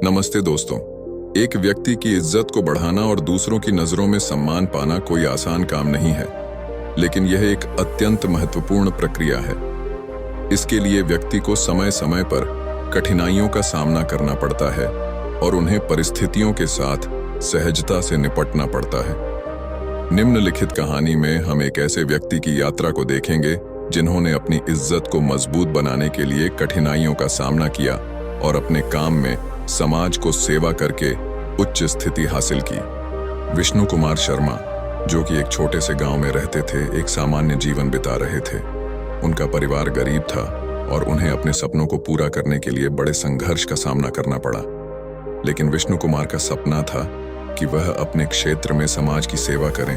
नमस्ते दोस्तों। एक व्यक्ति की इज्जत को बढ़ाना और दूसरों की नजरों में सम्मान पाना कोई आसान काम नहीं है, लेकिन यह एक अत्यंत महत्वपूर्ण प्रक्रिया है। इसके लिए व्यक्ति को समय समय पर कठिनाइयों का सामना करना पड़ता है और उन्हें परिस्थितियों के साथ सहजता से निपटना पड़ता है। निम्नलिखित कहानी में हम एक ऐसे व्यक्ति की यात्रा को देखेंगे जिन्होंने अपनी इज्जत को मजबूत बनाने के लिए कठिनाइयों का सामना किया और अपने काम में समाज को सेवा करके उच्च स्थिति हासिल की। विष्णु कुमार शर्मा, जो कि एक छोटे से गांव में रहते थे, एक सामान्य जीवन बिता रहे थे। उनका परिवार गरीब था और उन्हें अपने सपनों को पूरा करने के लिए बड़े संघर्ष का सामना करना पड़ा। लेकिन विष्णु कुमार का सपना था कि वह अपने क्षेत्र में समाज की सेवा करें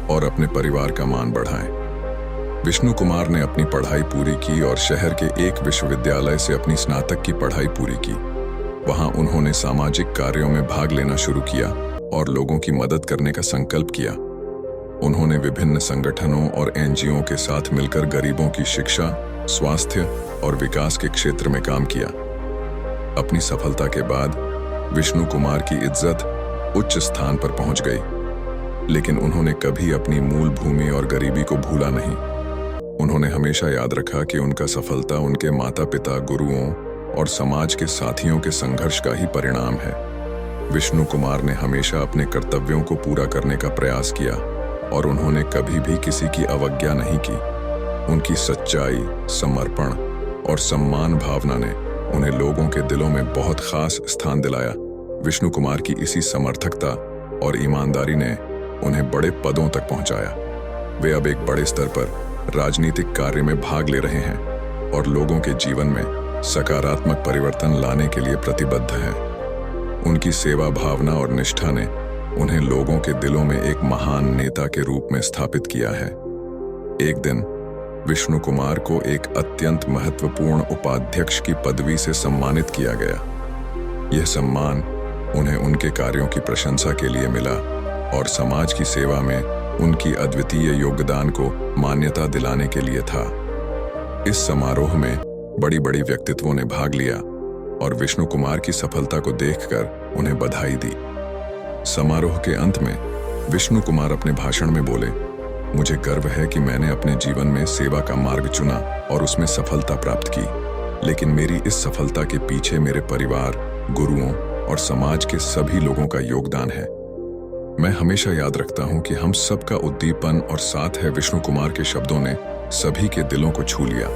और अपने परिवार का मान बढ़ाएं। विष्णु कुमार ने अपनी पढ़ाई पूरी की और शहर के एक विश्वविद्यालय से अपनी स्नातक की पढ़ाई पूरी की। वहां उन्होंने सामाजिक कार्यों में भाग लेना शुरू किया और लोगों की मदद करने का संकल्प किया। उन्होंने विभिन्न संगठनों और एनजीओ के साथ मिलकर गरीबों की शिक्षा, स्वास्थ्य और विकास के क्षेत्र में काम किया। अपनी सफलता के बाद विष्णु कुमार की इज्जत उच्च स्थान पर पहुंच गई, लेकिन उन्होंने कभी अपनी मूल भूमि और गरीबी को भूला नहीं। उन्होंने हमेशा याद रखा कि उनका सफलता उनके माता पिता, गुरुओं और समाज के साथियों के संघर्ष का ही परिणाम है। विष्णु कुमार ने हमेशा अपने कर्तव्यों को पूरा करने का प्रयास किया और उन्होंने कभी भी किसी की अवज्ञा नहीं की। उनकी सच्चाई, समर्पण और सम्मान भावना ने उन्हें लोगों के दिलों में बहुत खास स्थान दिलाया। विष्णु कुमार की इसी समर्थकता और ईमानदारी ने उन्हें बड़े पदों तक पहुंचाया। वे अब एक बड़े स्तर पर राजनीतिक कार्य में भाग ले रहे हैं और लोगों के जीवन में सकारात्मक परिवर्तन लाने के लिए प्रतिबद्ध हैं। उनकी सेवा भावना और निष्ठा ने उन्हें लोगों के दिलों में एक महान नेता के रूप में स्थापित किया है। एक दिन विष्णु कुमार को एक अत्यंत महत्वपूर्ण उपाध्यक्ष की पदवी से सम्मानित किया गया। यह सम्मान उन्हें उनके कार्यों की प्रशंसा के लिए मिला और समाज की सेवा में उनकी अद्वितीय योगदान को मान्यता दिलाने के लिए था। इस समारोह में बड़ी बड़ी व्यक्तित्वों ने भाग लिया और विष्णु कुमार की सफलता को देखकर उन्हें बधाई दी। समारोह के अंत में विष्णु कुमार अपने भाषण में बोले, मुझे गर्व है कि मैंने अपने जीवन में सेवा का मार्ग चुना और उसमें सफलता प्राप्त की, लेकिन मेरी इस सफलता के पीछे मेरे परिवार, गुरुओं और समाज के सभी लोगों का योगदान है। मैं हमेशा याद रखता हूं कि हम सबका उद्दीपन और साथ है। विष्णु कुमार के शब्दों ने सभी के दिलों को छू लिया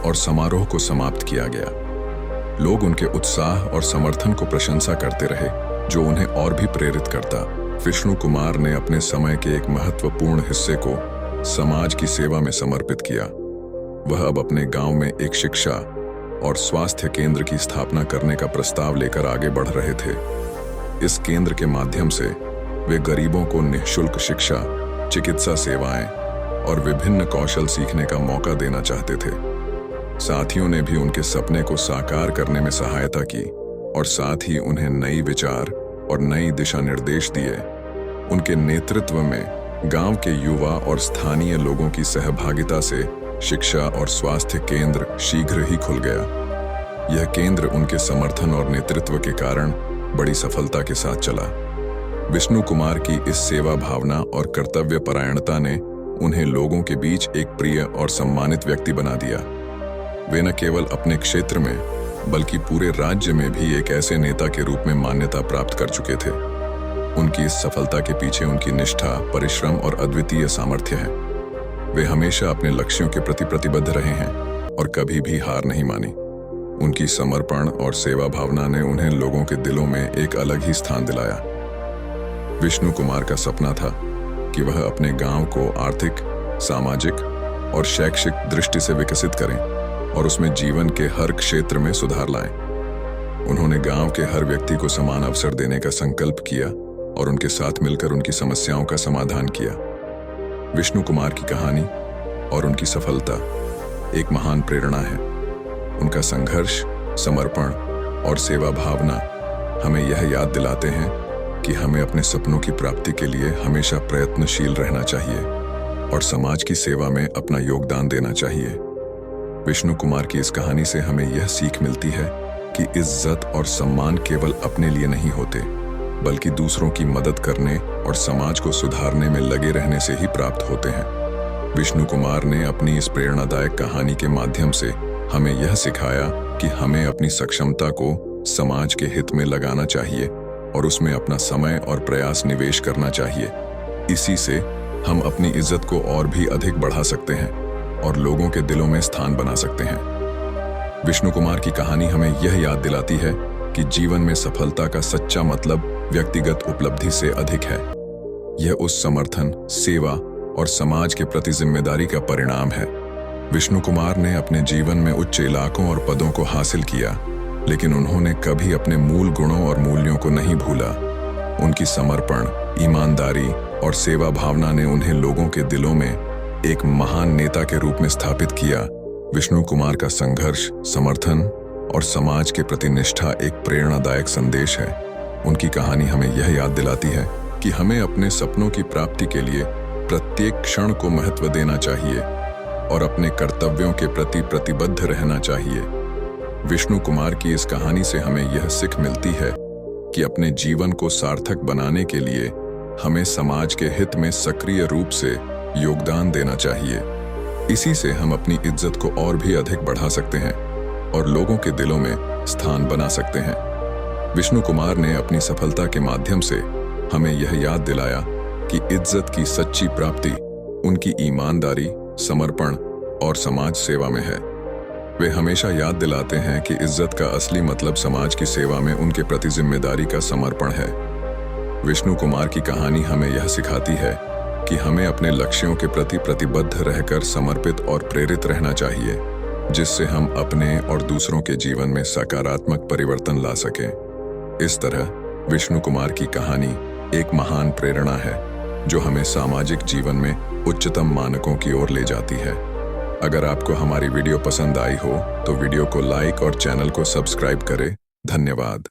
और समारोह को समाप्त किया गया। लोग उनके उत्साह और समर्थन को प्रशंसा करते रहे, जो उन्हें और भी प्रेरित करता। विष्णु कुमार ने अपने समय के एक महत्वपूर्ण हिस्से को समाज की सेवा में समर्पित किया। वह अब अपने गांव में एक शिक्षा और स्वास्थ्य केंद्र की स्थापना करने का प्रस्ताव लेकर आगे बढ़ रहे थे। इस केंद्र के माध्यम से वे गरीबों को निःशुल्क शिक्षा, चिकित्सा सेवाएं और विभिन्न कौशल सीखने का मौका देना चाहते थे। साथियों ने भी उनके सपने को साकार करने में सहायता की और साथ ही उन्हें नई विचार और नई दिशा निर्देश दिए। उनके नेतृत्व में गांव के युवा और स्थानीय लोगों की सहभागिता से शिक्षा और स्वास्थ्य केंद्र शीघ्र ही खुल गया। यह केंद्र उनके समर्थन और नेतृत्व के कारण बड़ी सफलता के साथ चला। विष्णु कुमार की इस सेवा भावना और कर्तव्य परायणता ने उन्हें लोगों के बीच एक प्रिय और सम्मानित व्यक्ति बना दिया। वे न केवल अपने क्षेत्र में बल्कि पूरे राज्य में भी एक ऐसे नेता के रूप में मान्यता प्राप्त कर चुके थे। उनकी इस सफलता के पीछे उनकी निष्ठा, परिश्रम और अद्वितीय सामर्थ्य है। वे हमेशा अपने लक्ष्यों के प्रति प्रतिबद्ध रहे हैं और कभी भी हार नहीं मानी। उनकी समर्पण और सेवा भावना ने उन्हें लोगों के दिलों में एक अलग ही स्थान दिलाया। विष्णु कुमार का सपना था कि वह अपने गांव को आर्थिक, सामाजिक और शैक्षिक दृष्टि से विकसित करें और उसमें जीवन के हर क्षेत्र में सुधार लाएं। उन्होंने गांव के हर व्यक्ति को समान अवसर देने का संकल्प किया और उनके साथ मिलकर उनकी समस्याओं का समाधान किया। विष्णु कुमार की कहानी और उनकी सफलता एक महान प्रेरणा है। उनका संघर्ष, समर्पण और सेवा भावना हमें यह याद दिलाते हैं कि हमें अपने सपनों की प्राप्ति के लिए हमेशा प्रयत्नशील रहना चाहिए और समाज की सेवा में अपना योगदान देना चाहिए। विष्णु कुमार की इस कहानी से हमें यह सीख मिलती है कि इज्जत और सम्मान केवल अपने लिए नहीं होते, बल्कि दूसरों की मदद करने और समाज को सुधारने में लगे रहने से ही प्राप्त होते हैं। विष्णु कुमार ने अपनी इस प्रेरणादायक कहानी के माध्यम से हमें यह सिखाया कि हमें अपनी सक्षमता को समाज के हित में लगाना चाहिए और उसमें अपना समय और प्रयास निवेश करना चाहिए। इसी से हम अपनी इज्जत को और भी अधिक बढ़ा सकते हैं और लोगों के दिलों में स्थान बना सकते हैं। विष्णु कुमार की कहानी हमें यह याद दिलाती है कि जीवन में सफलता का सच्चा मतलब व्यक्तिगत उपलब्धि से अधिक है। यह उस समर्थन, सेवा और समाज के प्रति जिम्मेदारी का परिणाम है। विष्णु कुमार ने अपने जीवन में उच्च इलाकों और पदों को हासिल किया, लेकिन उन्होंने कभी अपने मूल गुणों और मूल्यों को नहीं भूला। उनकी समर्पण, ईमानदारी और सेवा भावना ने उन्हें लोगों के दिलों में एक महान नेता के रूप में स्थापित किया। विष्णु कुमार का संघर्ष, समर्थन और समाज के प्रति निष्ठा एक प्रेरणादायक संदेश है। उनकी कहानी हमें यह याद दिलाती है कि हमें अपने सपनों की प्राप्ति के लिए प्रत्येक क्षण को महत्व देना चाहिए और अपने कर्तव्यों के प्रति प्रतिबद्ध रहना चाहिए। विष्णु कुमार की इस कहानी से हमें यह सीख मिलती है कि अपने जीवन को सार्थक बनाने के लिए हमें समाज के हित में सक्रिय रूप से योगदान देना चाहिए। इसी से हम अपनी इज्जत को और भी अधिक बढ़ा सकते हैं और लोगों के दिलों में स्थान बना सकते हैं। विष्णु कुमार ने अपनी सफलता के माध्यम से हमें यह याद दिलाया कि इज्जत की सच्ची प्राप्ति उनकी ईमानदारी, समर्पण और समाज सेवा में है। वे हमेशा याद दिलाते हैं कि इज्जत का असली मतलब समाज की सेवा में उनके प्रति जिम्मेदारी का समर्पण है। विष्णु कुमार की कहानी हमें यह सिखाती है कि हमें अपने लक्ष्यों के प्रति प्रतिबद्ध रहकर समर्पित और प्रेरित रहना चाहिए, जिससे हम अपने और दूसरों के जीवन में सकारात्मक परिवर्तन ला सकें। इस तरह विष्णु कुमार की कहानी एक महान प्रेरणा है जो हमें सामाजिक जीवन में उच्चतम मानकों की ओर ले जाती है। अगर आपको हमारी वीडियो पसंद आई हो तो वीडियो को लाइक और चैनल को सब्सक्राइब करें। धन्यवाद।